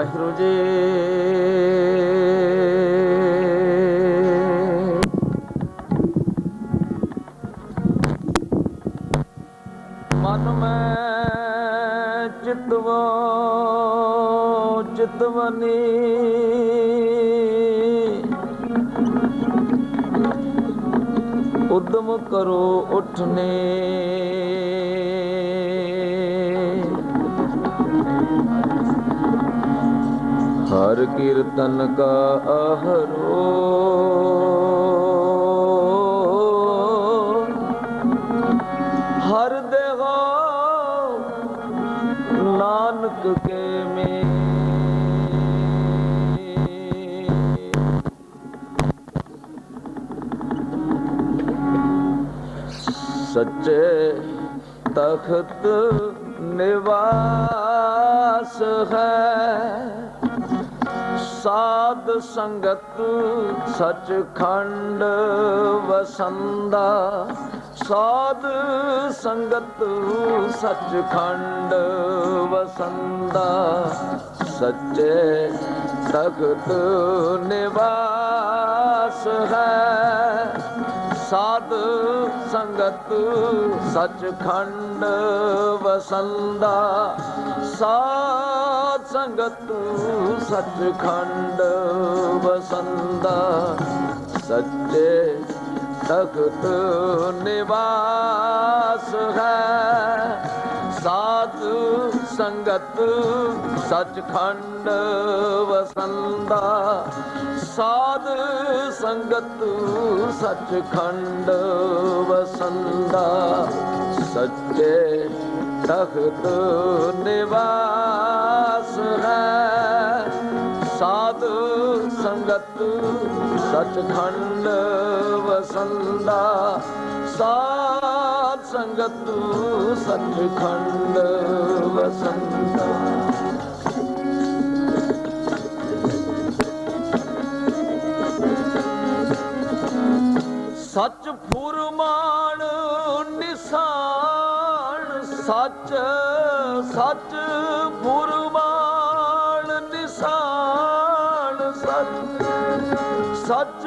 ਵਾਹਿਗੁਰੂ ਜੀ। ਮਨ ਮੈਂ ਚਿਤਵੋ ਚਿਤਵਨੀ, ਉਦਮ ਕਰੋ ਉਠਨੇ। ਹਰ ਕੀਰਤਨ ਕਾ ਆਹਰੋ, ਹਰ ਦੇਹੋ ਨਾਨਕ ਕੇ ਮੇ। ਸੱਚੇ ਤਖਤ ਨਿਵਾਸ ਹੈ, ਸਾਧ ਸੰਗਤ ਸਚਖੰਡ ਵਸੰਦਾ। ਸਾਧ ਸੰਗਤ ਸਚਖੰਡ ਵਸੰਦਾ, ਸੱਚੇ ਤਖਤ ਨਿਵਾਸ ਹੈ। ਸਾਧ ਸੰਗਤ ਸਚਖੰਡ ਵਸੰਦਾ, ਸਾਧ ਸੰਗਤ ਸਚਖੰਡ ਵਸੰਦਾ, ਸੱਚੇ ਤਖਤ ਨਿਵਾਸ ਹੈ। ਸਾਧ ਸੰਗਤ ਸਚਖੰਡ ਵਸੰਦਾ, ਸਾਧ ਸੰਗਤ ਸਚਖੰਡ ਵਸੰਦਾ, ਸੱਚੇ ਤਖਤ ਨਿਵਾਸ ਹੈ। ਸਾਧ ਸੰਗਤ ਸਚਖੰਡ ਵਸੰਦਾ, ਸਾਧ ਸੰਗਤ ਸਚਖੰਡ ਵਸੰਦਾ। ਸੱਚ ਫੁਰਮਾਨ ਨਿਸ਼ਾਨ, ਸੱਚ ਸੱਚ ਫੁਰਮਾਨ ਨਿਸ਼ਾਨ, ਸੱਚ ਸੱਚ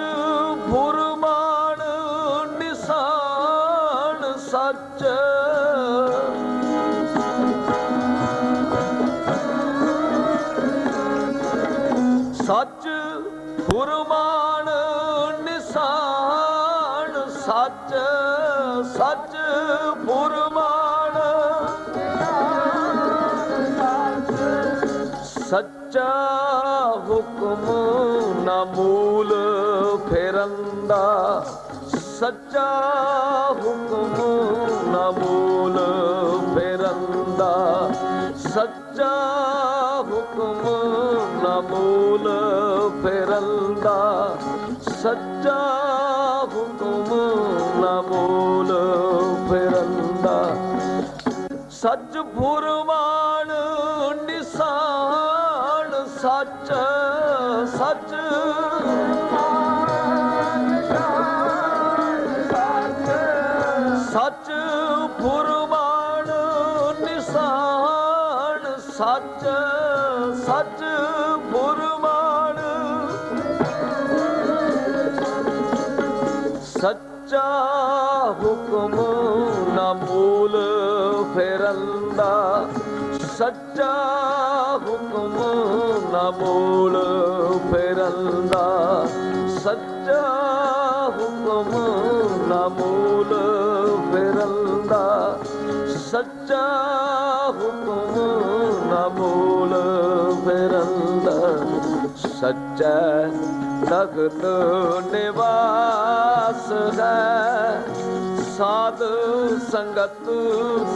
ਫੁਰਮਾਨ ਨਿਸ਼ਾਨ, ਸੱਚ ਸੱਚ ਫੁਰਮਾਨ ਨਿਸ਼ਾਨ, ਸੱਚ ਸੱਚ ਫੁਰਮਾਨ। ਸੱਚਾ ਹੁਕਮ ਨਾ ਮੂਲ ਫੇਰੰਦਾ, ਸੱਚਾ ਹੁਕਮ ਨਾ ਮੂਲ ਫੇਰੰਦਾ, ਸੱਚਾ ਹੁਕਮ ਨਾ ਮੂਲ ਫੇਰੰਦਾ, ਸੱਚਾ ਹੁਕਮ ਨਾ ਮੂਲ ਫੇਰੰਦਾ। ਸੱਚ ਫੁਰਮਾਨ ਨਿਸ਼ਾਨ, ਸੱਚ ਸੱਚ ਸੱਚ ਫੁਰਮਾਨ ਨਿਸ਼ਾਨ, ਸੱਚ ਸੱਚ ਫੁਰਮਾਨ। ਸੱਚਾ ਹੁਕਮ ਨਾ ਮੂਲ ਫੇਰੰਦਾ, ਸੱਚਾ ਹੁਕਮ ਨਾ ਮੂਲ ਫੇਰੰਦਾ, ਸੱਚਾ ਹੁਕਮ ਨਾ ਮੂਲ ਫੇਰੰਦਾ, ਸੱਚਾ ਹੁਕਮ ਨਾ ਮੂਲ ਫੇਰੰਦਾ, ਸੱਚਾ ਤਖਤ ਨਿਵਾਸ ਹੈ। ਸਾਧ ਸੰਗਤ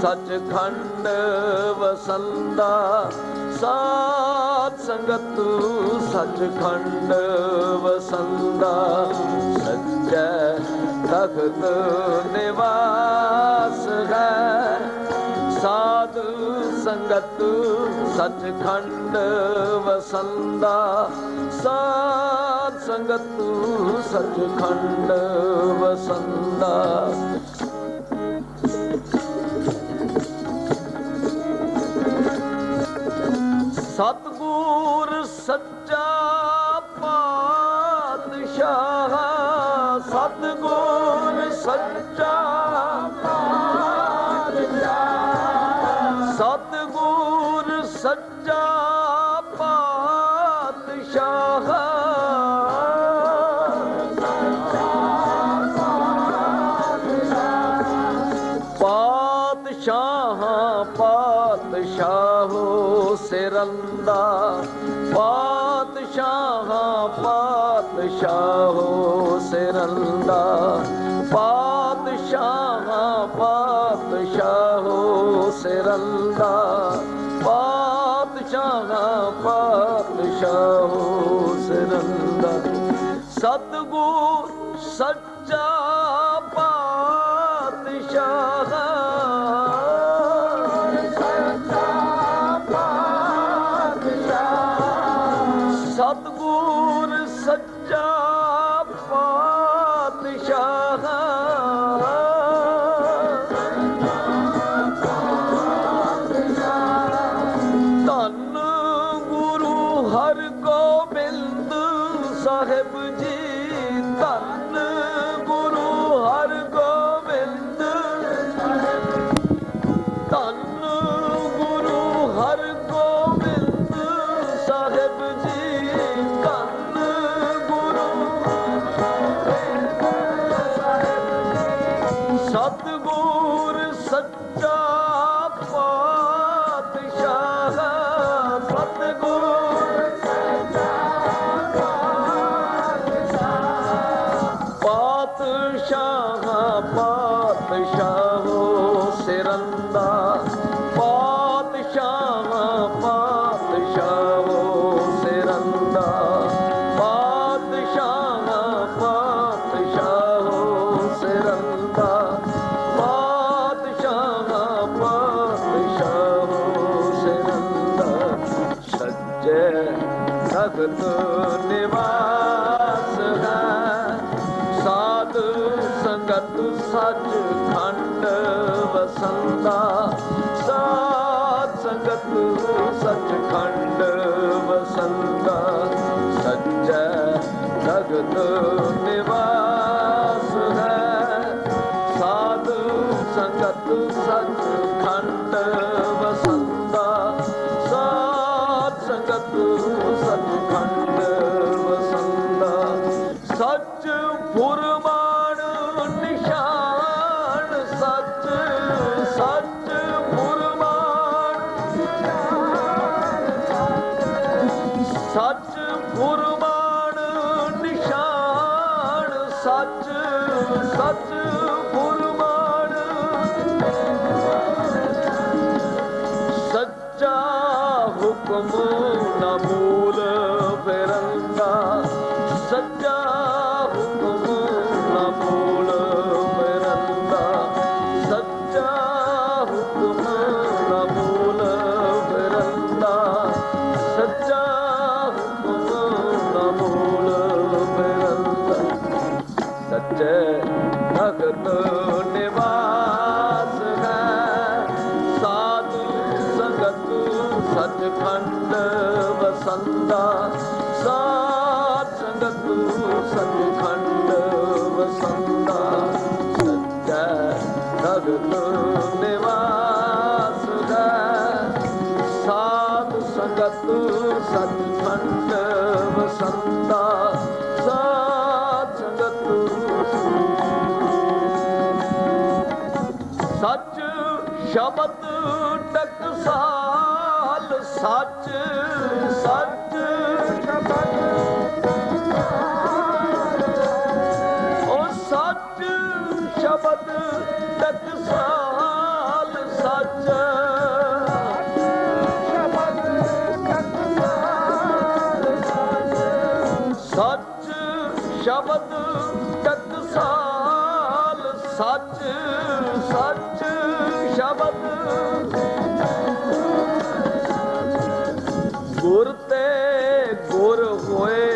ਸਚਖੰਡ ਵਸੰਦਾ, ਸਾਧ ਸੰਗਤ ਸਚਖੰਡ ਵਸੰਦਾ, ਸੱਚੇ ਤਖਤ ਨਿਵਾਸ ਹੈ। ਸਾਧ ਸੰਗਤ ਸਚਖੰਡ ਵਸੰਦਾ, ਸਾਧ ਸੰਗਤ ਸਚਖੰਡ ਵਸੰਦਾ। ਸਤਿਗੁਰ ਸੱਚਾ ਪਾਤਸ਼ਾਹ ਸਤਿਗੁਰ ਸੱਚਾ ਪਾਤਸ਼ਾਹ ਸਤਿਗੁਰ ਸੱਚਾ ਪਾਤਸ਼ਾਹ ਪਾਤਸ਼ਾਹਾਂ ਪਾਤਸ਼ਾਹੋ ਸਿਰੰਦਾ ਪਾਤਸ਼ਾਹਾਂ ਪਾਤਸ਼ਾਹੋ ਸਿਰੰਦਾ ਪਾਤਸ਼ਾਹਾਂ ਪਾਤਸ਼ਾਹੋ ਸਿਰੰਦਾ ਪਾਤਸ਼ਾਹਾਂ ਪਾਤਸ਼ਾਹੋ ਸਿਰੰਦਾ ਸਤਿਗੁਰ ਸੱਚਾ ਪਾਤਸ਼ਾਹ ਸਤਿਗੁਰ ਸੱਚਾ ਪਾਤਸ਼ਾਹ ਧੰਨ ਗੁਰੂ ਹਰਗੋਬਿੰਦ ਸਾਹਿਬ ਜੀ ਧੰਨ ਗੁਰੂ ਹਰਗੋਬਿੰਦ ਧੰਨ ਗੁਰੂ ਹਰਗੋਬਿੰਦ ਸਾਹਿਬ ਜੀ ਧੰਨ ਗੁਰੂ ਸਤਿਗੁਰ ਸੱਚਾ ਪਾਤਸ਼ਾਹ ਸਤਿਗੁਰ ਪਾਤਸ਼ਾਹ ਪਾਤਸ਼ਾਹੋ ਸਿਰੰਦਾ ਪਾਤਸ਼ਾਹ ਪਾਤਸ਼ਾਹੋ ਸਿਰੰਦਾ ਪਾਤਸ਼ਾਹ ਪਾਤਸ਼ਾਹੋ ਸਿਰੰਦਾ ਪਾਤਸ਼ਾਹ ਪਾਤਸ਼ਾਹੋ ਸਿਰੰਦਾ ਸੱਚੇ ਤਖਤ ਨਿਵਾਸ ਹੈ ਸਾਧ ਸੰਗਤ ਸੱਚ ਖੰਡ ਵਸੰਦਾ ਸਾਧ ਸੰਗਤ ਸੱਚ ਖੰਡ ਵਸੰਦਾ ਸੱਚੇ ਜਗਤ ਨਿਵਾਸ ਹੈ ਸਾਧ ਸੰਗਤ ਸੱਚ ਖੰਡ ਵਸੰਦਾ ਸਾਧ ਸੰਗਤ ਸੱਚ ਖੰਡ ਵਸੰਦਾ ਸੱਚ ਫੁਰਮਾਨ ਨਿਸ਼ਾਨ ਸੱਚ ਸੱਚ ਫੁਰਮਾਨ ਸੱਚ ਫੁਰਮਾਨ ਨਿਸ਼ਾਨ ਸੱਚ ਸੱਚ ਫੁਰਮਾਨ ਸੱਚਾ ਹੁਕਮ ਨਾ ਮੂਲ ਫਿਰੰਦਾ ਸੱਚਾ ਹੁਕਮ ਨਾ ਮੂਲ ਫਿਰੰਦਾ ਸੱਚਾ ਹੁਕਮ ਨਾ ਮੂਲ ਫਿਰੰਦਾ ਸੱਚਾ ਹੁਕਮ ਨਾ ਮੂਲ ਫਿਰੰਦਾ ਸੱਚੇ ਭਗਤ ਨਿਵਾਸ ਹੈ ਸਾਧ ਸੰਗਤ ਸੱਚਖੰਡ ਵਸੰਦਾ ਸਾਧ ਸੰਗਤ ਸੱਚਖੰਡ ਵਸੰਦਾ ਸੱਚੇ ਭਗਤ ਨਿਵਾਸ ਹੈ ਸਾਧ ਸੰਗਤ ਸੱਚਖੰਡ ਵਸੰਦਾ ਸਾਧ ਸੰਗਤ ਸੱਚ ਸ਼ਬਦ ਟਕਸਾਲ ਸੱਚ ਸੱਚ ਸ਼ਬਦ ਉਹ ਸੱਚ ਸ਼ਬਦ ਟਕਸਾਲ ਸੱਚ ਸ਼ਬਦ ਟਕਸਾਲ ਸੱਚ ਸ਼ਬਦ ਟਕਸਾਲ ਸੱਚ ਸੱਚ ਸ਼ਬਦ ਗੁਰ ਤੇ ਗੁਰ ਹੋਏ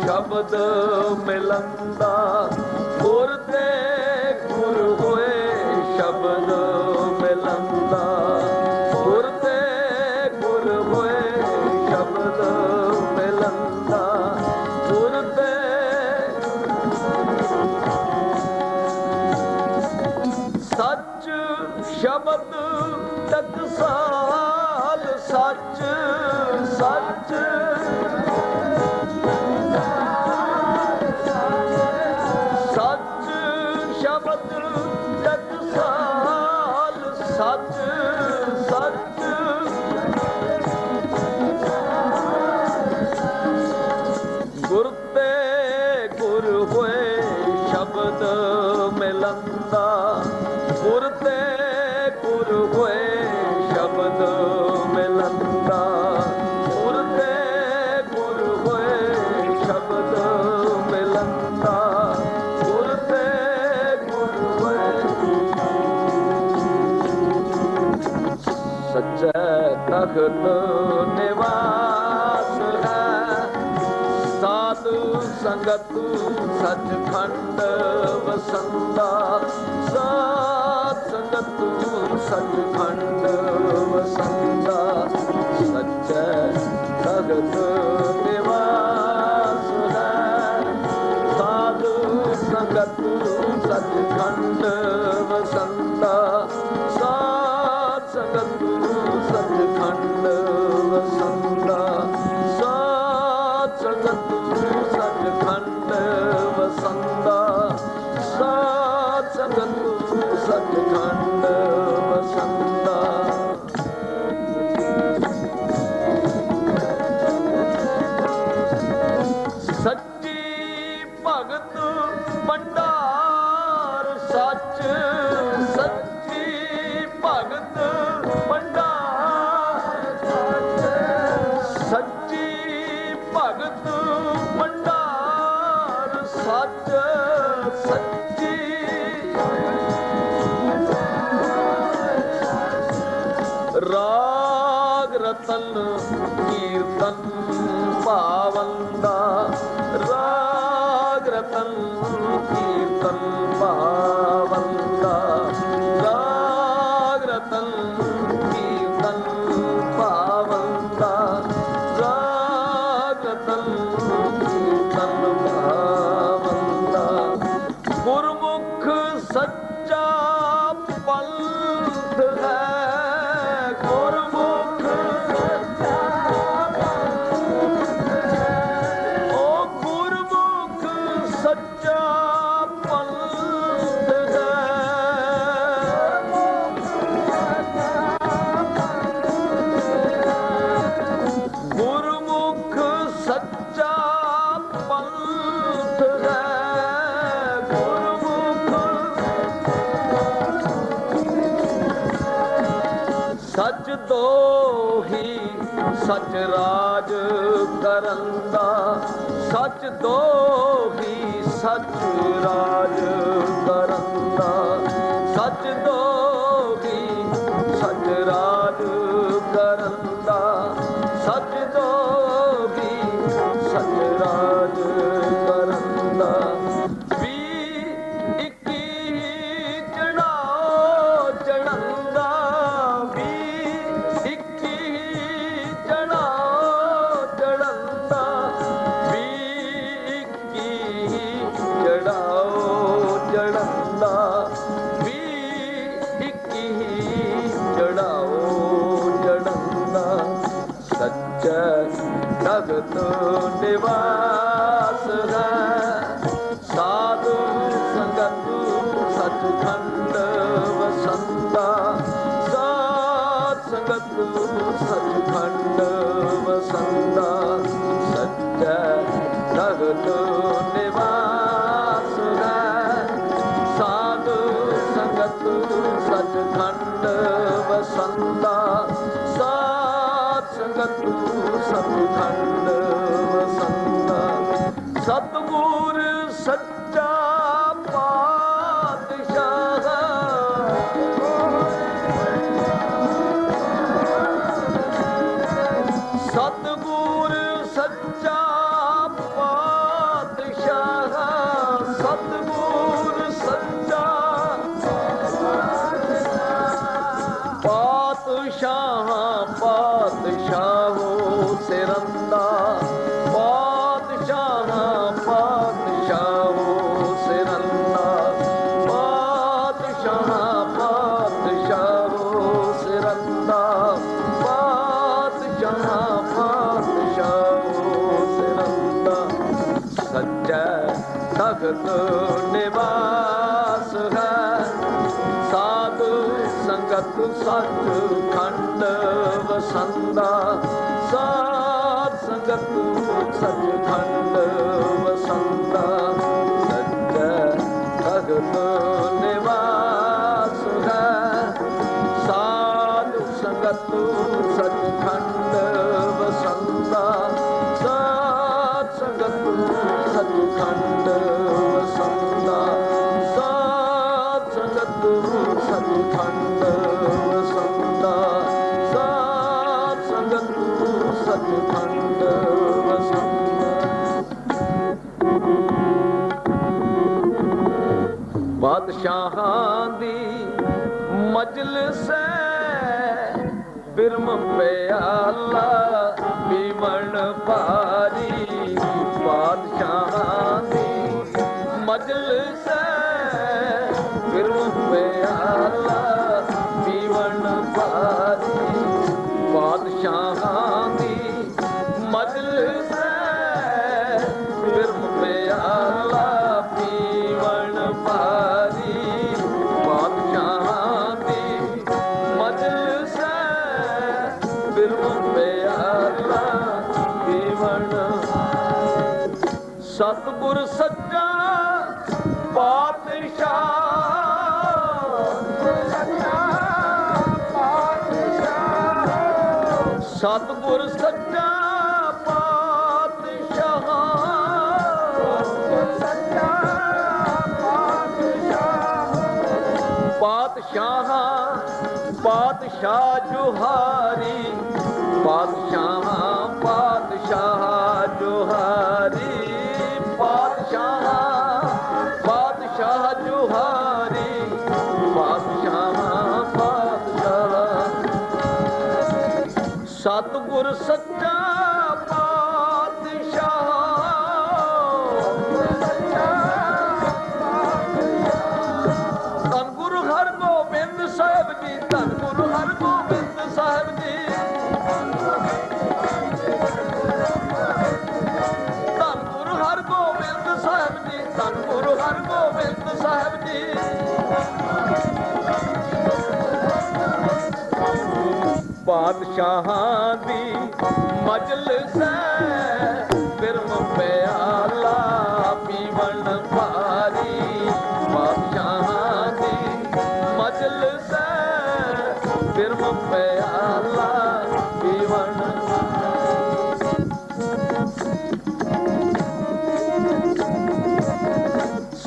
ਸ਼ਬਦ ਮਿਲੰਦਾ ਗੁਰ ਤੇ ਗੁਰ ਹੋਏ ਸ਼ਬਦ ਮਿਲੰਦਾ ਗੁਰ ਤੇ ਗੁਰ ਹੋਏ ਸ਼ਬਦ ਮਿਲੰਦਾ ਸ਼ਬਦ ਟਕਸਾਲ ਸੱਚ ਸੱਚ ਸੱਚ ਸ਼ਬਦ ਟਕਸਾਲ ਸੱਚ ਸੱਚ ਗੁਰ ਤੇ ਗੁਰ ਹੋਏ ਸ਼ਬਦ ਮਿਲੰਦਾ ਗੁਰ ਤੇ ਗੁਰ ਹੋਏ ਸ਼ਬਦ ਮਿਲੰਦਾ ਗੁਰ ਤੇ ਗੁਰ ਹੋਏ ਸ਼ਬਦ ਮਿਲੰਦਾ ਗੁਰ ਤੇ ਗੁਰ ਹੋਏ ਸੱਚੇ ਤਖਤ ਨਿਵਾਸ ਹੈ ਸਾਧੂ ਸੰਗਤ ਸੱਚਖੰਡ ਵਸੰਦਾ ਸਾਧ ਸੰਗਤ ਸੱਚਖੰਡ ਵਸੰਦਾ ਸੱਚੇ ਤਖਤ ਨਿਵਾਸ ਹੈ ਸਾਧੂ ਸੰਗਤ ਸੱਚਖੰਡ ਵਸੰਦਾ ਸਾਧ ਸੰਗਤ ਸੱਚਖੰਡ ਵਸੰਦਾ ਸਾਧ ਸੰਗਤ ਸੱਚਖੰਡ ਵਸੰਦਾ ਸਾਧ ਸੰਗਤ ਸੱਚਖੰਡ ਵਸੰਦਾ ਸੱਚੀ ਭਗਤ ਭੰਡਾਰ ਸੱਚ ਸੱਚੀ ਭਗਤ ਭੰਡਾਰ ਸੱਚੀ ਭਗਤ ਭੰਡਾਰ ਸੱਚ ਸੱਚੀ ਰਾਗ ਰਤਨ ਕੀਰਤਨ ਭਾਵੰਦਾ ਰਾਗ ਰਤਨ ਕੀਰਤਨ ਭਾਵੰਦਾ ਰਾਗ ਰਤਨ ਕੀਰਤਨ ਭਾਵੰਦਾ ਰਾਗ ਰਤਨ ਕੀਰਤਨ ਭਾਵੰਦਾ ਗੁਰਮੁਖ ਸੱਚਾ ਪੰਥ ਹੈ ਸੱਚ ਦੋਹੀ ਸੱਚ ਰਾਜ ਕਰਨ ਦਾ ਸੱਚ ਦੋਹੀ ਸੱਚ ਰਾਜ ਕਰਨ ਦਾ ਸੱਚ ਦੋਹੀ ਸੱਚ ਰਾਜ ਕਰਨ ਦਾ ਸੱਚ ਦੋਹੀ ਸੱਚ ਰਾਜ ਕਰਨ ਦਾ ਜਗਤ ਨਿਵਾਸ ਹੈ ਸਾਧੂ ਸੰਗਤ ਸੱਚਖੰਡ ਵਸੰਦਾ ਸਾਧ ਸੰਗਤ ਸੱਚਖੰਡ ਵਸੰਦਾ ਸੱਚੇ ਜਗਤ ਨਿਵਾਸ ਹੈ ਸਾਧੂ ਸੰਗਤ ਸੱਚਖੰਡ ਵਸੰਦਾ ਸਾਧ ਸੰਗਤ ਸੱਚਖੰਡ ਵਸੰਦਾ ਸਤਿਗੁਰ ਸੱਚਾ ਪਾਤਸ਼ਾਹ ਸਤਿਗੁਰ ਸੱਚਾ ਪਾਤਸ਼ਾਹ ਸਤਿਗੁਰ ਸੱਚਾ ਪਾਤਸ਼ਾਹ ਪਾਤਸ਼ਾਹੋ ਸਿਰੰਦਾ ਪਾਤਸ਼ਾਹ ਪਾਤਸ਼ਾਹੋ ਸਿਰੰਦਾ ਪਾਤਸ਼ਾਹ ਪਾਤਸ਼ਾਹ ਨਿਵਾਸ ਹੈ। ਸਾਧੂ ਸੰਗਤ ਸੱਚ ਖੰਡ ਵਸੰਦਾ, ਸਾਧ ਸੰਗਤ ਸੱਚ ਖੰਡ ਵਸੰਦਾ। ਸੱਚੇ ਭਗਤ ਨਿਵਾਸ ਹੈ। ਸਾਧੂ ਸੰਗਤ ਸੱਚ ਖੰਡ ਵਸੰਦਾ, ਸਾਧ ਸੰਗਤ ਸੱਚ ਖੰਡ ਵਸੰਦਾ, ਸਾਧ ਸੰਗਤ ਸੱਚ ਖੰਡ ਵਸੰਦਾ, ਸਾਧ ਸੰਗਤ ਸੱਚ ਖੰਡ ਵਸੰਦਾ। ਬਾਦਸ਼ਾਹਾਂ ਦੀ ਮਜਲਿਸ ਬਿਰਮ ਪਿਆਲਾ ਪੀਵਣ ਭਾਰੀ। ਬਾਦਸ਼ਾਹਾਂ ਦੀ ਮਜਲਿਸ ਬਿਰਮ ਪਿਆਲਾ ਪੀਵਣ ਭਾਰੀ। ਬਾਦਸ਼ਾਹਾਂ ਦੀ ਮਜਲਿਸ ਬਿਰਮ ਪਿਆਲਾ ਪੀਵਣ ਭਾਰੀ। ਬਾਦਸ਼ਾਹਾਂ ਦੀ ਮਜਲਿਸ ਬਿਰਮ ਪਿਆਲਾ ਪੀਵਣ। ਸਤਿਗੁਰ ਸੱਚਾ ਪਾਤਸ਼ਾਹ, ਸਤਿਗੁਰ ਸੱਚਾ ਪਾਤਸ਼ਾਹ, ਪਾਤਸ਼ਾਹ ਪਾਤਸ਼ਾਹ ਜੁਹਾਰੀ। ਪਾਤਸ਼ਾਹ ਪਾਤਸ਼ਾਹ ਜੁਹਾਰੀ। ਪਾਤਸ਼ਾਹ ਪਾਤਸ਼ਾਹ ਜੁਹਾਰੀ। ਪਾਤਸ਼ਾਹ ਪਾਤਸ਼ਾਹ। ਸਤਿਗੁਰ ਸੱਚਾ ਪਾਤਸ਼ਾਹ, ਧੰਨ ਗੁਰੂ ਹਰਗੋਬਿੰਦ ਸਾਹਿਬ ਜੀ, ਧੰਨ ਗੁਰੂ ਹਰਗੋਬਿੰਦ ਸਾਹਿਬ ਜੀ, ਧੰਨ ਗੁਰੂ ਹਰਗੋਬਿੰਦ ਸਾਹਿਬ ਜੀ, ਧੰਨ ਗੁਰੂ ਹਰਗੋਬਿੰਦ ਸਾਹਿਬ ਜੀ। ਬਾਦਸ਼ਾਹਾਂ ਦੀ ਮਜਲਿਸ ਬਿਰਮ ਪਿਆਲਾ ਪੀਵਣ ਭਾਰੀ। ਬਾਦਸ਼ਾਹਾਂ ਦੀ ਮਜਲਿਸ ਬਿਰਮ ਪਿਆਲਾ ਪੀਵਣ।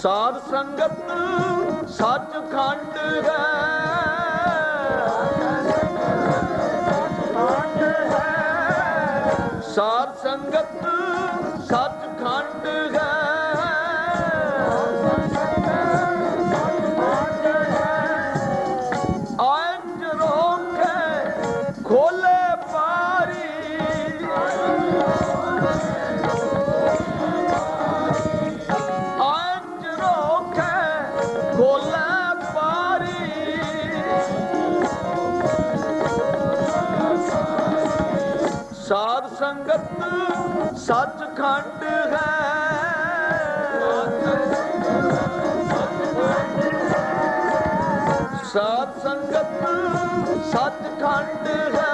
ਸਾਧ ਸੰਗਤ ਸੱਚ ਖੰਡ ਹੈ। ਸਾਧ ਸੰਗਤ ਸੱਚ ਖੰਡ ਹੈ। ਅੰਜ ਰੋਖੇ ਖੋਲੇ ਪਾਰੀ। ਅੰਜ ਰੋਖੇ ਖੋਲੇ ਪਾਰੀ। ਸਾਧ ਸੰਗਤ ਸੱਚ ਖੰਡ ਹੈ। ਸਾਧ ਸੰਗਤ ਸੱਚ ਖੰਡ ਹੈ।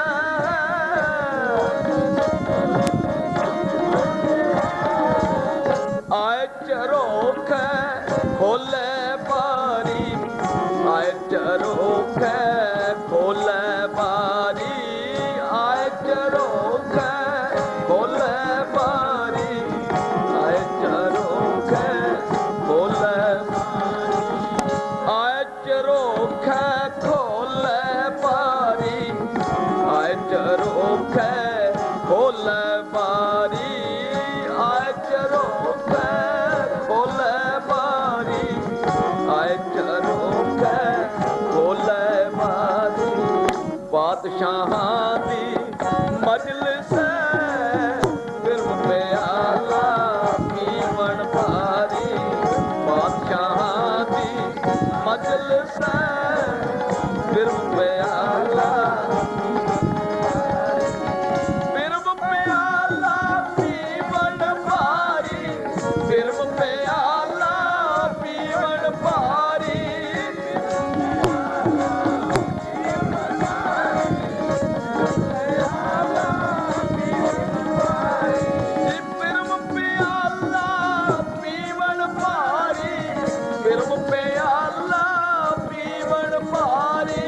ਆਏ ਚਰੋਖੇ ਖੋਲੇ ਬਾਰੀ। ਆਏ ਚਰੋਖੇ ਖੋਲੇ ਬਾਰੀ। ਆਏ ਚਰੋਖੇ ਖੋਲੇ ਬਾਰੀ। ਆਏ ਚਰੋਖੇ ਖੋਲੇ ਬਾਰੀ। ਆਏ ਚਰੋਖੇ ਖੋਲੇ ਬਾਰੀ। ਆਏ ਚਰੋਖੇ ਖੋਲੇ ਬਾਰੀ। ਆਏ ਚਰੋਖੇ ਖੋਲੇ ਬਾਰੀ। ਆਏ ਚਰੋਖੇ ਖੋਲੇ ਬਾਰੀ। ਬਾਦਸ਼ਾਹਾਂ ਦੀ ਮਜਲਿਸ ਬਿਰਮ ਪਿਆਲਾ ਪੀਵਣ ਭਾਰੀ। ਬਾਦਸ਼ਾਹਾਂ ਦੀ ਮਜਲਿਸ ਬਿਰਮ ਪਿਆਲਾ। ਬਿਰਮ ਪਿਆਲਾ ਪੀਵਣ ਭਾਰੀ। ਬਿਰਮ ਪਿਆਲਾ ਪੀ ਬਿਰਮ ਪਿਆਲਾ ਪੀਵਣ ਭਾਰੀ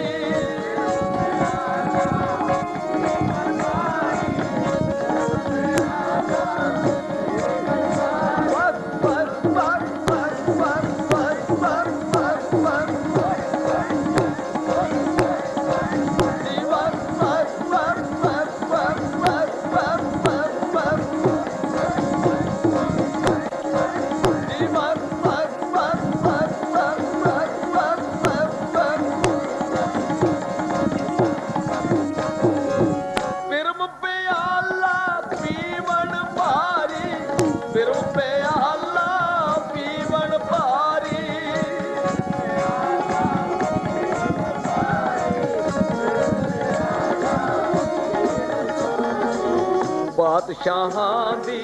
ਬਾਦਸ਼ਾਹਾਂ ਦੀ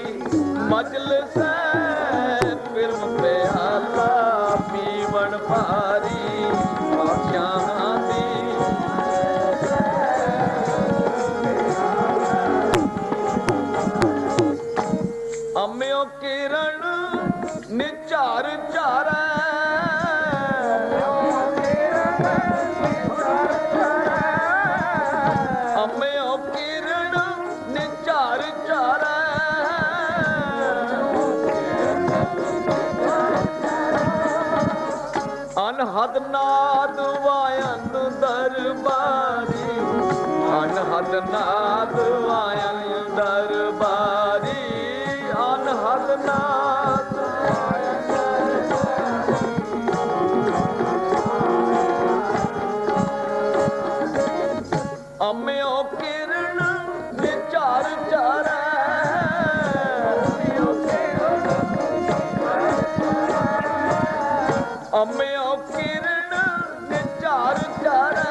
ਮਜਲਿਸ ਹੈ ਬਿਰਮ ਪਿਆਲਾ ਪੀਵਣ ਭਾਰੀ ਬਾਦਸ਼ਾਹਾਂ ਦੀ ਅੰਮਿਓ ਕਿਰਨ ਨਿਝਾਰ ਝਾਰੈ ਅੰਮਿਓ ਕਿਰਨ ਨਿਝਾਰ ਝਾਰੈ ਅਨਹਦ ਨਾਦ ਵਾਇਨ ਦਰਬਾਰੀ ਅਨਹਦ ਨਾਦ ਵਾਇਨ ਦਰਬਾਰੀ ਅਨਹਦ ਨਾਦ ਅੰਮਿਓ ਕਿਰਨ ਨਿਝਾਰ ਝਾਰੈ ਅੰਮਿਓ ਕਿਰਨ ਨਿਝਾਰ ਝਾਰੈ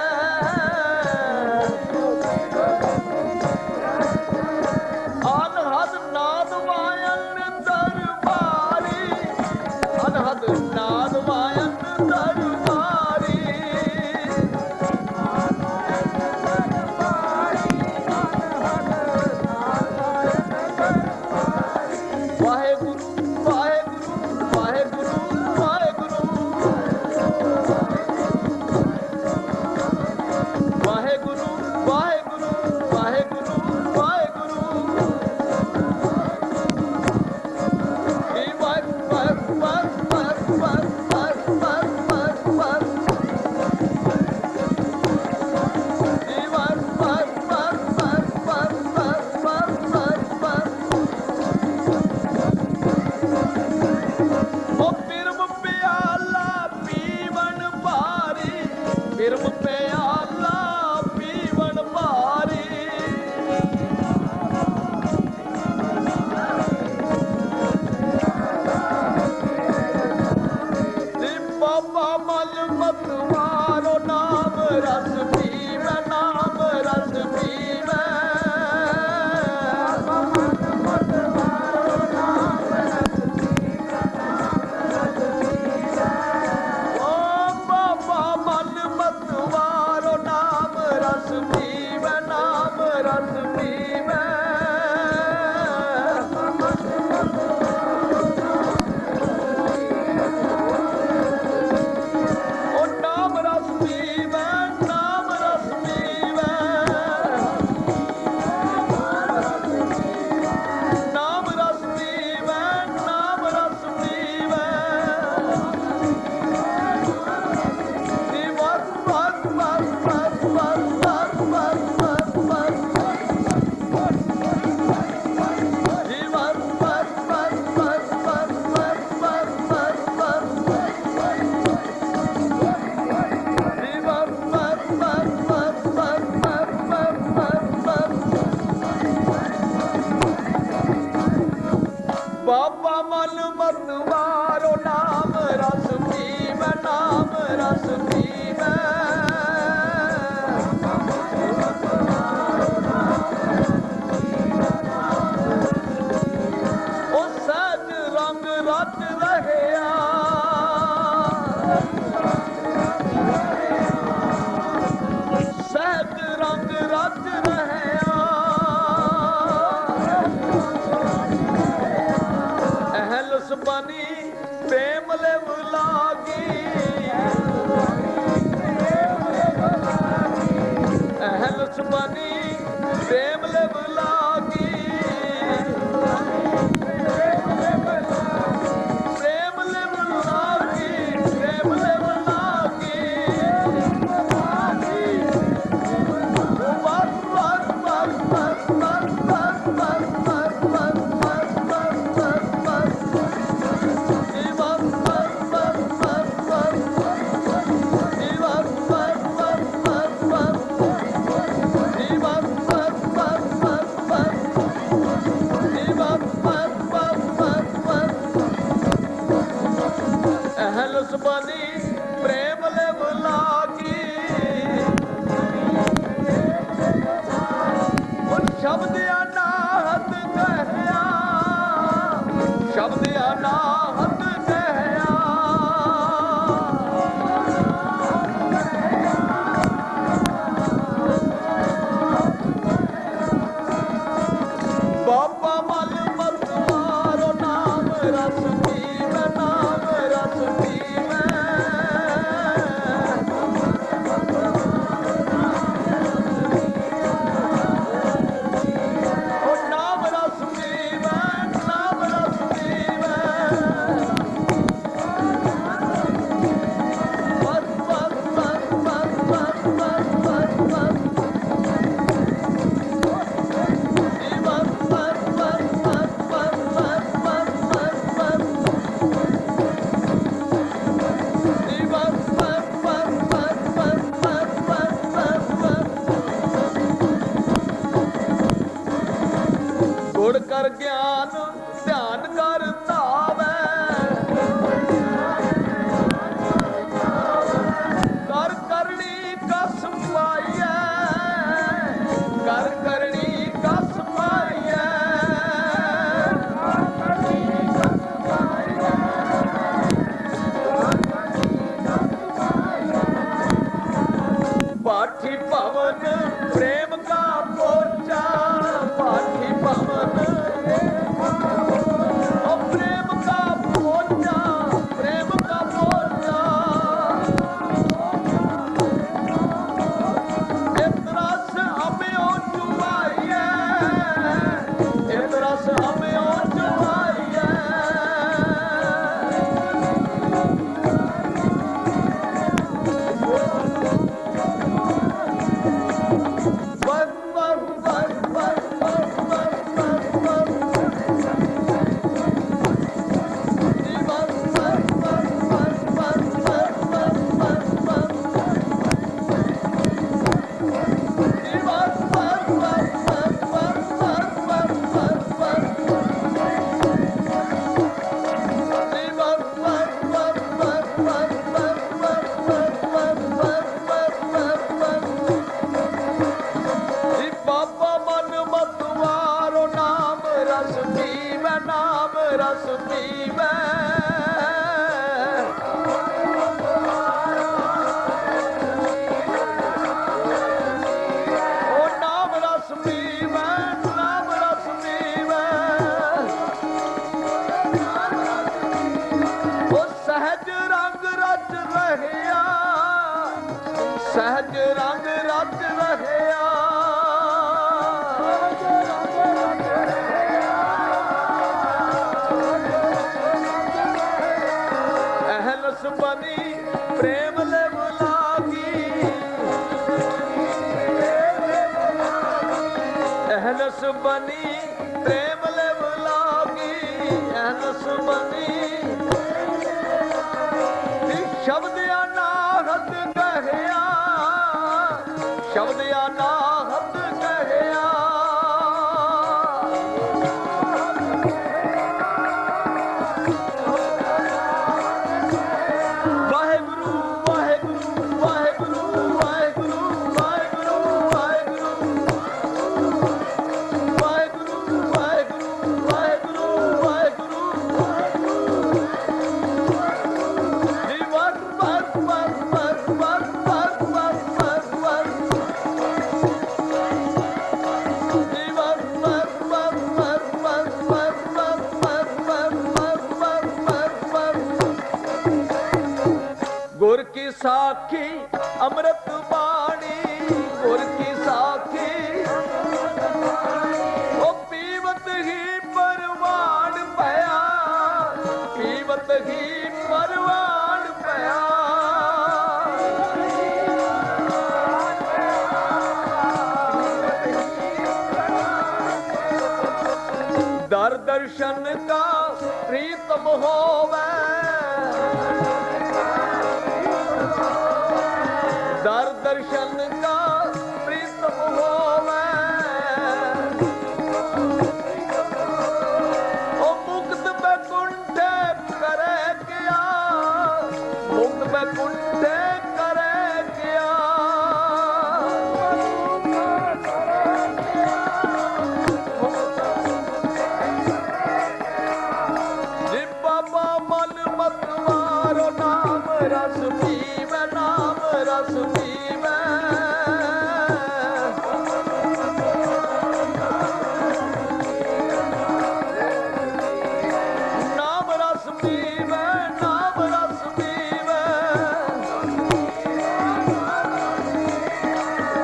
ਅਨਹਦ ਨਾਦ ਵਾਇਨ ਦਰਬਾਰੀ ਅਨਹਦ ਨਾਦ ਵਾਇਨ ਦਰਬਾਰੀ ਵਾਹਿਗੁਰੂ ਵਾਹਿਗੁਰੂ ਵਾਹਿਗੁਰੂ ਵਾਹਿਗੁਰੂ ਵਾਹਿਗੁਰੂ ਵਾਹਿਗੁਰੂ ਵਾਹਿਗੁਰੂ ਵਾਹਿਗੁਰੂ ਇਹ ਉਹ ਬਿਰਮ ਪਿਆਲਾ ਪੀਵਣ ਭਾਰੀ ਬਿਰਮ ਪਿਆਲਾ ਪੀਵਣ ਭਾਰੀ ਜੀ ਬਾਬਾ ਮਲ ਮਤਵਾਰੋ ਨਾਮ ਰਸ ਪੀਵੈ ਨਾਮ ਰਸ ਪੀਵੈ ਬਾਬਾ ਮਨ ਮਤਵਾਰੋ ਨਾਮ ਰਸ ਪੀਵੈ ਨਾਮ ਰਸ ਪੀਵੈ ਉਹ ਨਾਮ ਰਸ ਪੀਵੈ ਨਾਮ बनी प्रेम लेव लागी, प्रेम लेव लागी, प्रेम लेव लागी। बस बस बस बस बस बस बस बस बस बस बस बस बस जी बस बस बस बस बस जी बस बस बस बस बस जी बस बस बस बस बस जी बस बस बस बस बस अहलस बनी प्रेम लेव लागी। शब्द अनाहत कहया, शब्द अनाहत कहया। बाबा मल मत मारो नाम रस पीवे, नाम रस पीवे। ओ नाम रस पीवे, नाम रस पीवे। बस बस बस बस बस बस बस बस जी बस बस बस बस बस बस बस बस बस जी बस बस बस बस बस बस बस बस बस गुण कर ज्ञान ध्यान कर धावै, कर करनी कस पाइयै, कर करनी कस पाइयै। पाठी पवन प्रेम का पोचा, पाठी पवन ओ प्रेम का पोचा, प्रेम का पोचा। एक रस हमें ओ चुमाइए, एक रस हमें ओ चुमाइए। बस बस बस बस बस बस बस बस जी बस बस बस बस बस बस बस बस बस जी बस बस बस बस बस बस बस बस बस जी बस बस बस बस बस बस बस बस बस बस बस बस जी बाबा मन मत मारो नाम रस पीवे, नाम रस पीवे। ओ नाम रस पीवे, नाम रस पीवे। ओ सहज रंग रच रहया, सहज रंग रच रहया। अहलस बनी प्रेम लेव लागी, अहलस बनी प्रेम लेव लागी, अहलस बनी। शब्द अनाहत कहया, शब्द अनाहत कहया। वाहेगुरु वाहेगुरु वाहेगुरु वाहेगुरु वाहेगुरु वाहेगुरु वाहेगुरु वाहेगुरु वाहेगुरु वाहेगुरु जी बस बस बस बस बस बस बस बस बस जी बस बस बस बस बस बस बस बस बस बस बस बस गुर की साखी अमृत बाणी, गुर की साखी दर दर्शन का प्रीतम होवे, दर दर्शन का प्रीतम होवे, ओ मुक्त बैकुंठे करे क्या, मुक्त बैकुंठे करे क्या, जी बाबा मन मत मारो, नाम रस पीवे, नाम रस पीवे, नाम रस पीवे, नाम रस पीवे,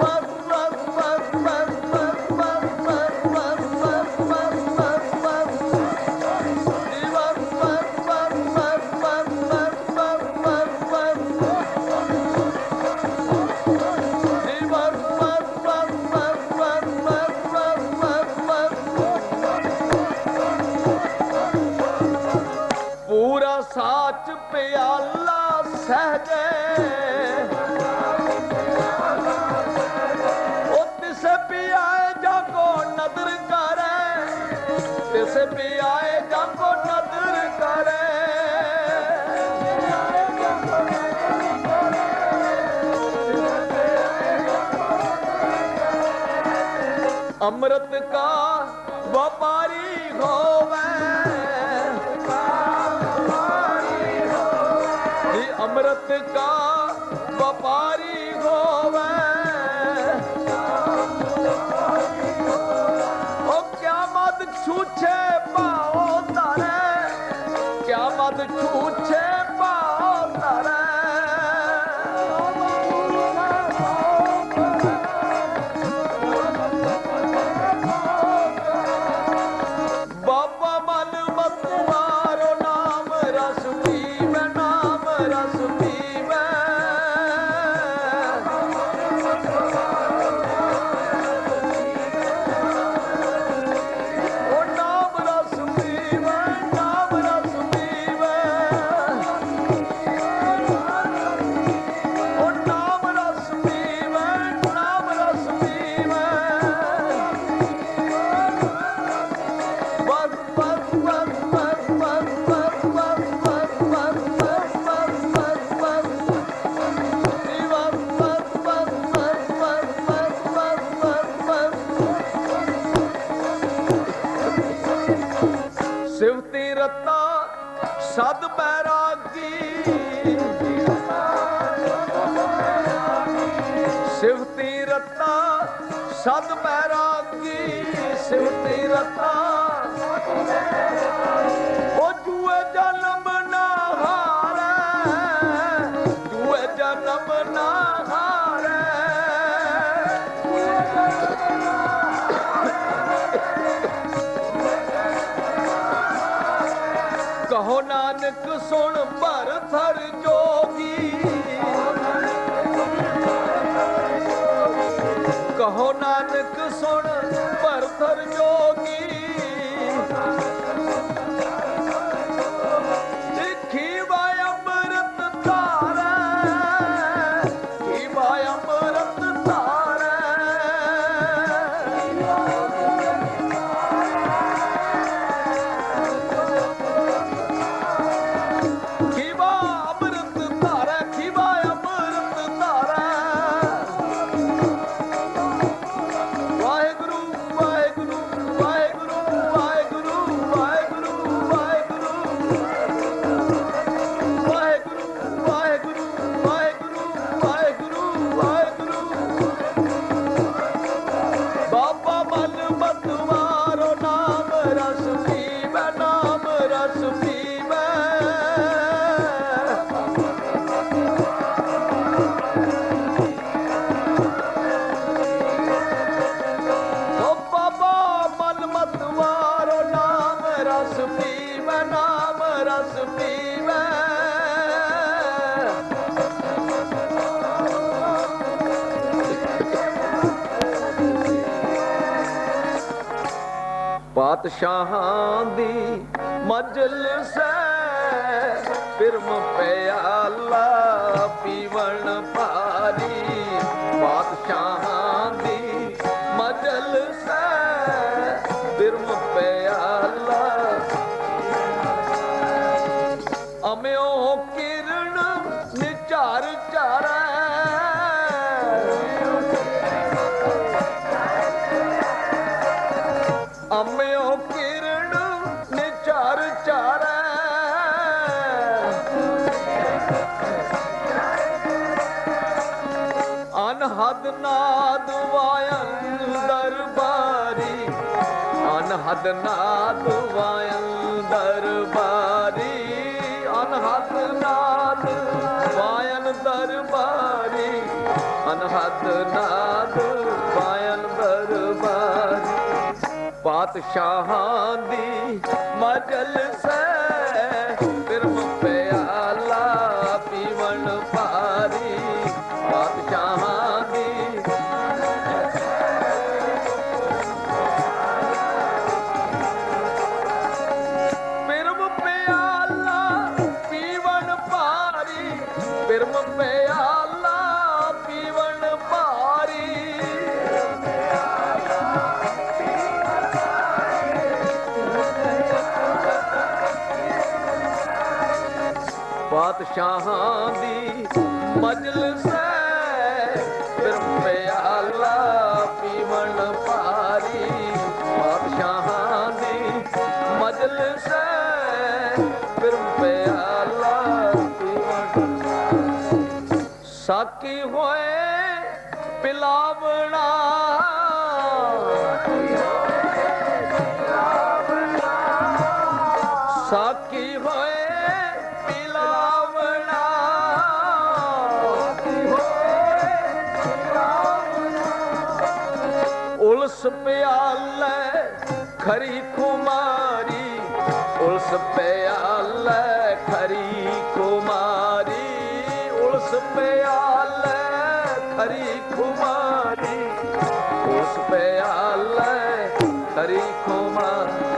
बस बस बस बस बस बस बस बस बस बस बस बस, जी बस बस बस बस बस बस बस बस बस, जी बस बस बस बस बस बस बस बस, पूरा साच प्याला सहजे, ओ तिसे पियाए जाको नदर करे, तिसे पियाए जाको नदर करे, अमृत का व्यापारी होवे, जी अमृत का व्यापारी होवे, ओ क्या मत छूछे पाओ तारे, क्या मत छूछे पाओ तारे, बाबा मन मत मारो, नाम रस पीवे, नाम रस पीवे, ओ नाम रस पीवे, नाम रस पीवे, ओ नाम रस पीवे, नाम रस पीवे, बस बस बस बस बस बस बस बस बस बस बस बस बस, जी बस बस बस बस बस बस बस बस, शिव तीरता सद बैरागी, शिव तीरता सद बैरागी, शिव तीरता, ओ जुए जन्म ना हारे, जुए जन्म ना हारे, कहो नानक सुन भरथर जोगी, कहो नानक सुन भरथर जोगी, खीवा अमृत धारे, खीवा अमृत धारे, खीवा अमृत धारे, खीवा अमृत धारे, वाहेगुरु वाहेगुरु वाहेगुरु वाहेगुरु वाहेगुरु वाहेगुरु, वाहेगुरु वाहेगुरु वाहेगुरु वाहेगुरु वाहेगुरु, बाबा मन मत मारो, नाम रस पीवे, नाम रस पीवे, ओ बाबा मन मत मारो, नाम रस पीवे, नाम रस पीवे, ਪਾਤਸ਼ਾਹਾਂ ਦੀ ਮਜਲਿਸ ਪਿਰਮ ਪਿਆਲਾ ਪੀਵਣ ਭਾਰੀ ਪਾਤਸ਼ਾਹਾਂ ਦੀ ਮਜਲਿਸ ਪਿਰਮ ਪਿਆਲਾ ਅਮਿਓ ਕਿਰਨ ਨਿਚਾਰ ਚਾਰੈ ਅਮਿਓ ਕਿਰਨ ਨਿਚਾਰ ਚਾਰੈ ਅਨਹਦ ਨਾਦ ਵਾਇਨ ਦਰਬਾਰੀ ਅਨਹਦ ਨਾਦ ਵਾਇਨ ਦਰਬਾਰੀ ਅਨਹਦ ਨਾਦ ਵਾਇਨ ਦਰਬਾਰੀ ਅਨਹਦ ਨਾਦ ਵਾਇਨ ਦਰਬਾਰੀ ਪਾਤਸ਼ਾਹਾਂ ਦੀ ਮਜਲਿਸ ਪਿਰਮ ਪਿਆਲਾ ਪੀਵਣ ਭਾਰੀ ਪਾਤਸ਼ਾਹਾਂ ਦੀ ਪਿਰਮ ਪਿਆਲਾ ਪੀਵਣ ਭਾਰੀ ਪਿਰਮ ਪਿਆਲਾ ਪੀਵਣ ਭਾਰੀ ਪਾਤਸ਼ਾਹਾਂ ਦੀ ਮਜਲਿਸ ਪਿਰਮ ਪਿਆਲਾ ਪੀਵਣ ਭਾਰੀ ਪਾਤਸ਼ਾਹਾਂ ਦੀ ਮਜਲਿਸ ਪਿਰਮ ਪਿਆਲਾ ਪੀਵਣ ਸਾਕੀ ਹੋਏ ਪਿਲਾਵਣਾ ਸਾਕੀ ਹੋਏ ਉਲਸ ਪਿਆਲੇ ਖਰੀ ਕੁਮਾਰੀ ਉਲਸ ਪਿਆਲੇ ਖਰੀ ਕੁਮਾਰੀ ਉਲਸ ਪਿਆਲੇ ਖਰੀ ਕੁਮਾਰੀ ਉਲਸ ਪਿਆਲੇ ਖਰੀ ਕੁਮਾਰੀ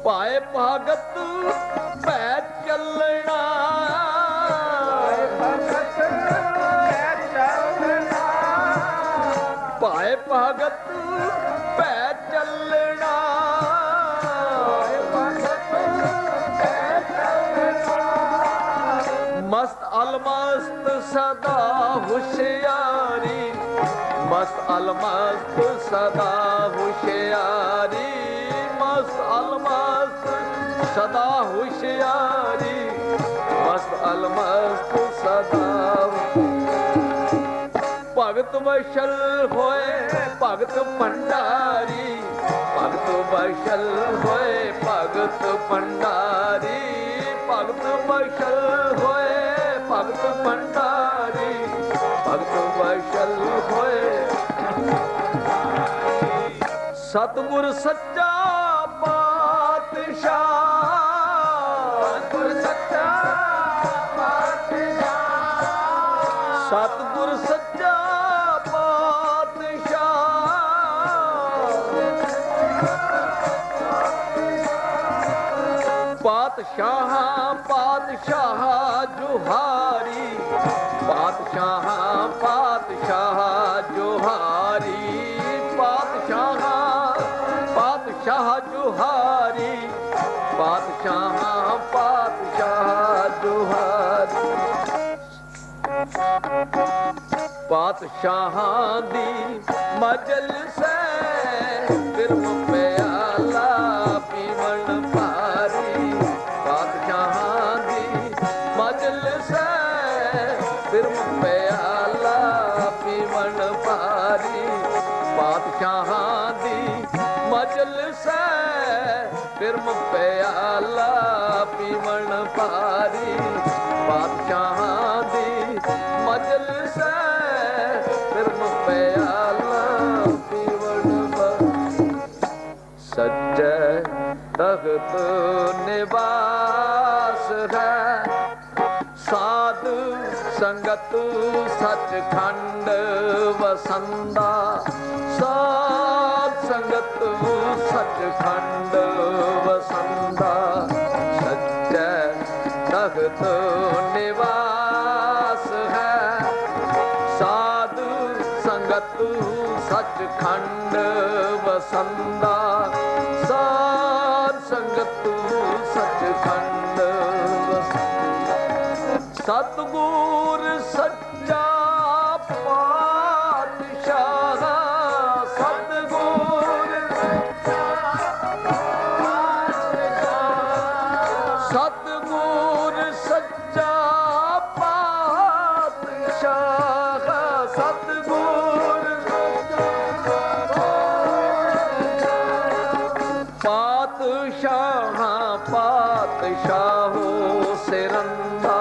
ਪਾਏ ਭਗਤ ਭੈ ਚੱਲਣਾ ਪਾਏ ਭਗਤ ਭੈ ਚੱਲਣਾ ਮਸਤ ਅਲਮਸਤ ਸਦਾ ਹੁਸ਼ਿਆਰੀ ਮਸਤ ਅਲਮਸਤ ਸਦਾ ਹੁਸ਼ਿਆਰੀ ਮਸਤ ਅਲਮਸਤ ਸਦਾ ਹੁਸ਼ਿਆਰੀ ਮਸਤ ਅਲਮਸਤ ਸਦਾ ਭਗਤ ਵਸ਼ਲ ਹੋਏ ਭਗਤ ਭੰਡਾਰੀ ਭਗਤ ਵਸ਼ਲ ਹੋਏ ਭਗਤ ਭੰਡਾਰੀ ਭਗਤ ਵਸ਼ਲ ਹੋਏ ਭਗਤ ਭੰਡਾਰੀ ਭਗਤ ਵਸ਼ਲ ਹੋਏ ਸਤਿਗੁਰ ਸੱਚਾ ਪਾਤਸ਼ਾਹ ਸਤਿਗੁਰ ਸੱਚਾ ਪਾਤਸ਼ਾਹ ਸਤਿਗੁਰ ਸੱਚਾ ਪਾਤਸ਼ਾਹਾਂ ਪਾਤਸ਼ਾਹ ਜੁਹਾਰੀ ਪਾਤਸ਼ਾਹਾਂ ਪਾਤਸ਼ਾਹ ਜੁਹਾਰੀ ਪਾਤਸ਼ਾਹਾਂ ਪਾਤਸ਼ਾਹ ਜੁਹਾਰੀ ਪਾਤਸ਼ਾਹਾਂ ਪਾਤਸ਼ਾਹ ਜੁਹਾਰੀ ਪਾਤਸ਼ਾਹਾਂ ਦੀ ਮਜਲਿਸ ਪਿਰਮ ਪਿਆਲਾ ਪੀਵਣ ਭਾਰੀ ਪਾਤਸ਼ਾਹਾਂ ਦੀ ਮਜਲਿਸ ਪਿਰਮ ਪਿਆਲਾ ਪੀਵਣ ਭਾਰੀ ਪਾਤਸ਼ਾਹਾਂ ਦੀ ਮਜਲਿਸ ਪਿਰਮ ਪਿਆਲਾ ਪੀਵਣ ਭਾਰੀ ਪਾਤਸ਼ਾਹਾਂ ਦੀ ਮਜਲਿਸ ਪਿਰਮ ਪਿਆਲਾ ਪੀਵਣ ਭਾਰੀ ਸੱਚੇ ਤਖਤ ਨਿਵਾਸ ਹੈ ਸਾਧ ਸੰਗਤ ਸਚਖੰਡ ਵਸੰਦਾ ਸਾਧ ਸੰਗਤ ਸਚਖੰਡ ਵਸੰਦਾ ਸੱਚੈ ਤਖਤ ਨਿਵਾਸ ਹੈ ਸਾਧੂ ਸੰਗਤ ਸਚਖੰਡ ਵਸੰਦਾ ਸਾਧ ਸੰਗਤ ਸਚਖੰਡ ਵਸੰਦਾ ਸਤਿਗੁਰ ਸੱਚਾ ਪਾਤਸ਼ਾਹੋ ਸਿਰੰਦਾ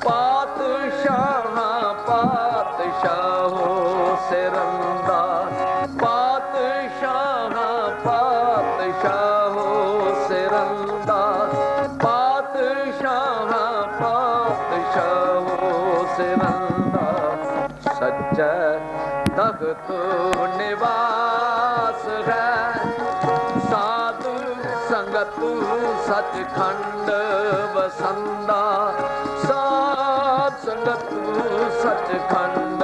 ਪਾਤਸ਼ਾਹਾਂ ਪਾਤਸ਼ਾਹੋ ਸਿਰੰਦਾ ਪਾਤਸ਼ਾਹਾਂ ਪਾਤਸ਼ਾਹੋ ਸਿਰੰਦਾ ਪਾਤਸ਼ਾਹਾਂ ਪਾਤਸ਼ਾਹੋ ਸਿਰੰਦਾ ਸੱਚੈ ਤਖਤ ਨਿਵਾਸ ਹੈ ਸਾਧੂ ਸੰਗਤ ਸਚਖੰਡ ਵਸੰਦਾ ਸਾਧ ਸੰਗਤ ਸਚਖੰਡ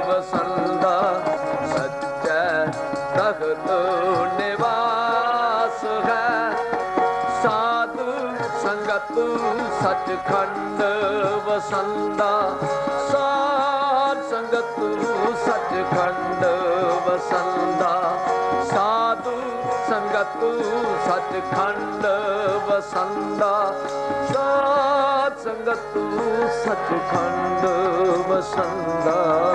ਵਸੰਦਾ ਸੱਚੈ ਤਖਤ ਨਿਵਾਸ ਹੈ ਸਾਧੂ ਸੰਗਤ ਸਚਖੰਡ ਵਸੰਦਾ ਸਾਧ ਸੰਗਤ ਸਚਖੰਡ ਵਸੰਦਾ ਸਾਧੂ ਸੰਗਤ ਸਚਖੰਡ ਵਸੰਦਾ ਸਾਧ ਸੰਗਤ ਸਚਖੰਡ ਵਸੰਦਾ